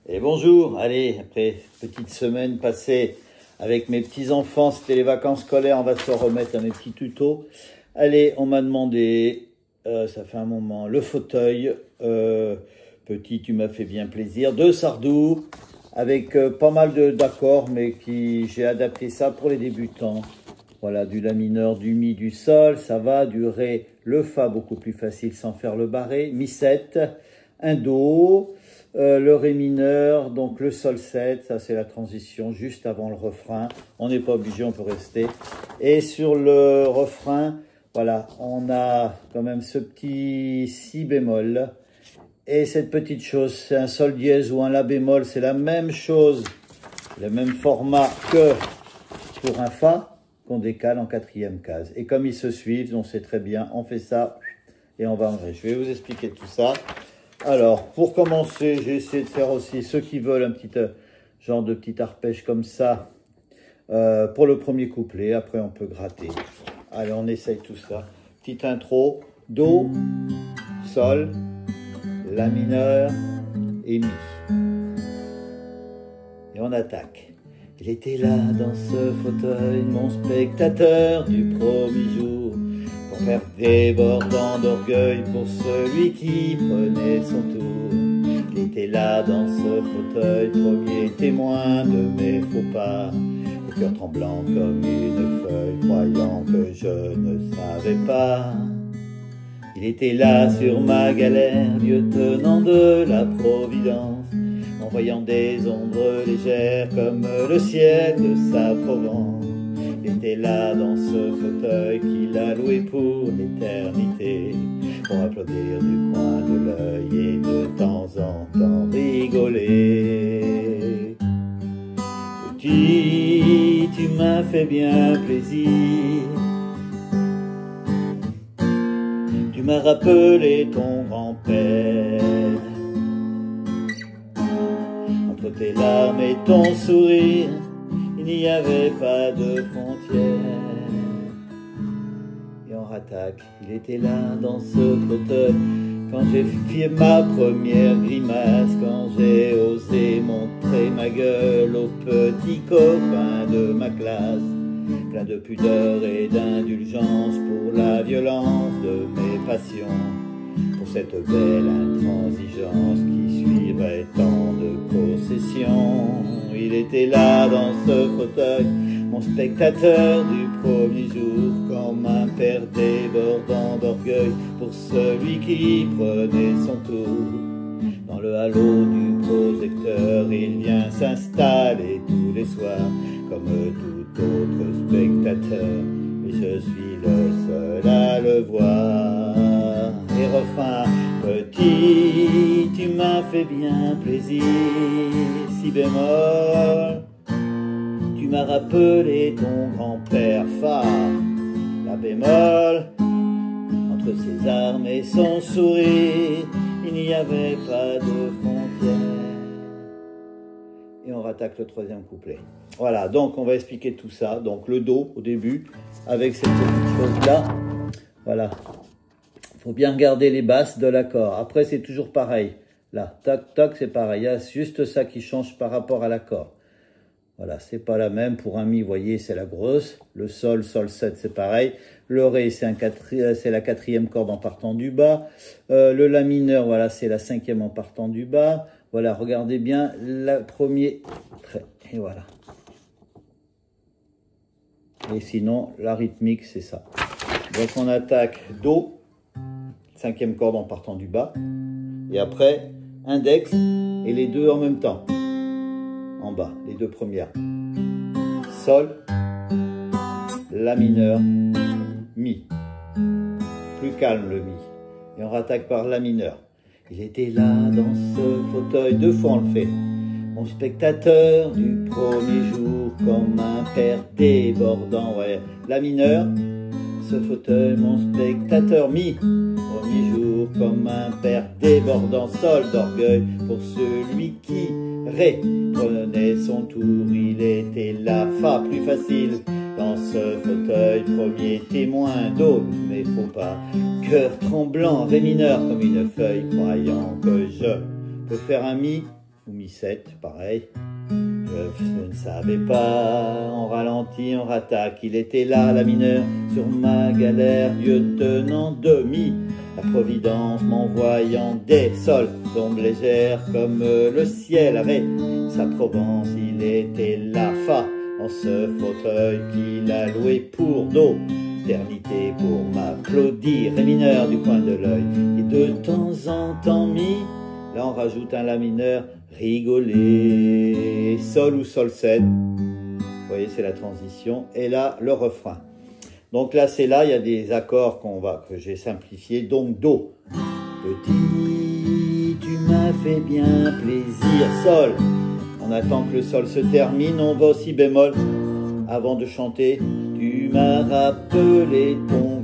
Et bonjour, allez, après petite semaine passée avec mes petits-enfants, c'était les vacances scolaires, on va se remettre à mes petits tutos. Allez, on m'a demandé, ça fait un moment, le fauteuil, petit, tu m'as fait bien plaisir, de Sardou, avec pas mal d'accords, mais j'ai adapté ça pour les débutants. Voilà, du La mineur, du Mi, du Sol, ça va, du Ré, le Fa, beaucoup plus facile sans faire le barré, Mi 7, un Do, le Ré mineur, donc le Sol 7, ça c'est la transition juste avant le refrain, on n'est pas obligé, on peut rester. Et sur le refrain, voilà, on a quand même ce petit Si bémol, et cette petite chose, c'est un Sol dièse ou un La bémol, c'est la même chose, le même format que pour un Fa, qu'on décale en quatrième case. Et comme ils se suivent, on sait très bien, on fait ça et on va en vrai. Je vais vous expliquer tout ça. Alors, pour commencer, j'ai essayé de faire aussi, ceux qui veulent un petit genre de petit arpège comme ça, pour le premier couplet. Après, on peut gratter. Allez, on essaye tout ça. Petite intro, Do, Sol, La mineur et Mi. Et on attaque. Il était là dans ce fauteuil, mon spectateur du premier jour, compère débordant d'orgueil pour celui qui prenait son tour. Il était là dans ce fauteuil, premier témoin de mes faux pas, le cœur tremblant comme une feuille, croyant que je ne savais pas. Il était là sur ma galère, lieutenant de la Providence, en voyant des ombres légères comme le ciel de sa Provence. Il était là dans ce fauteuil qu'il a loué pour l'éternité, pour applaudir du coin de l'œil et de temps en temps rigoler. Petit, tu m'as fait bien plaisir, tu m'as rappelé ton grand-père. Entre tes larmes et ton sourire, il n'y avait pas de frontières. Et on rattaque, il était là dans ce fauteuil, quand j'ai fait ma première grimace, quand j'ai osé montrer ma gueule aux petits copains de ma classe, plein de pudeur et d'indulgence pour la violence de mes passions, pour cette belle intransigeance qui suivrait tant de possessions. Il était là dans ce fauteuil, mon spectateur du premier jour, comme un père débordant d'orgueil pour celui qui prenait son tour. Dans le halo du projecteur, il vient s'installer tous les soirs, comme tout autre spectateur, et je suis le seul à le voir. Et refrain, petit, tu m'as fait bien plaisir, Si bémol, tu m'as rappelé ton grand-père Fa, La bémol, entre ses armes et son sourire, il n'y avait pas de frontières. Et on rattaque le troisième couplet. Voilà, donc on va expliquer tout ça. Donc le Do au début, avec cette petite chose-là. Voilà. Il faut bien regarder les basses de l'accord. Après, c'est toujours pareil. Là, toc, toc, c'est pareil. Il y a juste ça qui change par rapport à l'accord. Voilà, c'est pas la même. Pour un Mi, vous voyez, c'est la grosse. Le Sol, Sol 7, c'est pareil. Le Ré, c'est la quatrième corde en partant du bas. Le La mineur, voilà, c'est la cinquième en partant du bas. Voilà, regardez bien le premier trait. Et voilà. Et sinon, la rythmique, c'est ça. Donc, on attaque Do, cinquième corde en partant du bas. Et après, index et les deux en même temps. En bas, les deux premières. Sol, La mineur, Mi. Plus calme le Mi. Et on rattaque par La mineur. Il était là dans ce fauteuil, deux fois on le fait. Mon spectateur du premier jour, comme un père débordant, ouais. La mineur, ce fauteuil, mon spectateur, Mi. Premier jour, comme un père débordant, Sol d'orgueil pour celui qui Ré prenait son tour. Il était là, Fa, plus facile dans ce fauteuil, premier témoin, Do, mais faut pas, cœur tremblant, Ré mineur comme une feuille, croyant que je peux faire un Mi ou mi-7, pareil. Je ne savais pas, on ralentit, on rattaque, il était là, la mineur, sur ma galère, Dieu tenant de mi, la providence m'envoyant des sols, tombes légères comme le ciel, ré, sa Provence, il était là, fa, dans ce fauteuil qu'il a loué pour do, éternité pour m'applaudir, ré mineur du coin de l'œil, et de temps en temps mi, là on rajoute un la mineur, rigoler, sol ou sol 7, vous voyez c'est la transition, et là le refrain. Donc là c'est là, il y a des accords que j'ai simplifiés, donc do, petit, tu m'as fait bien plaisir, sol, on attend que le sol se termine, on va au si bémol, avant de chanter, tu m'as rappelé ton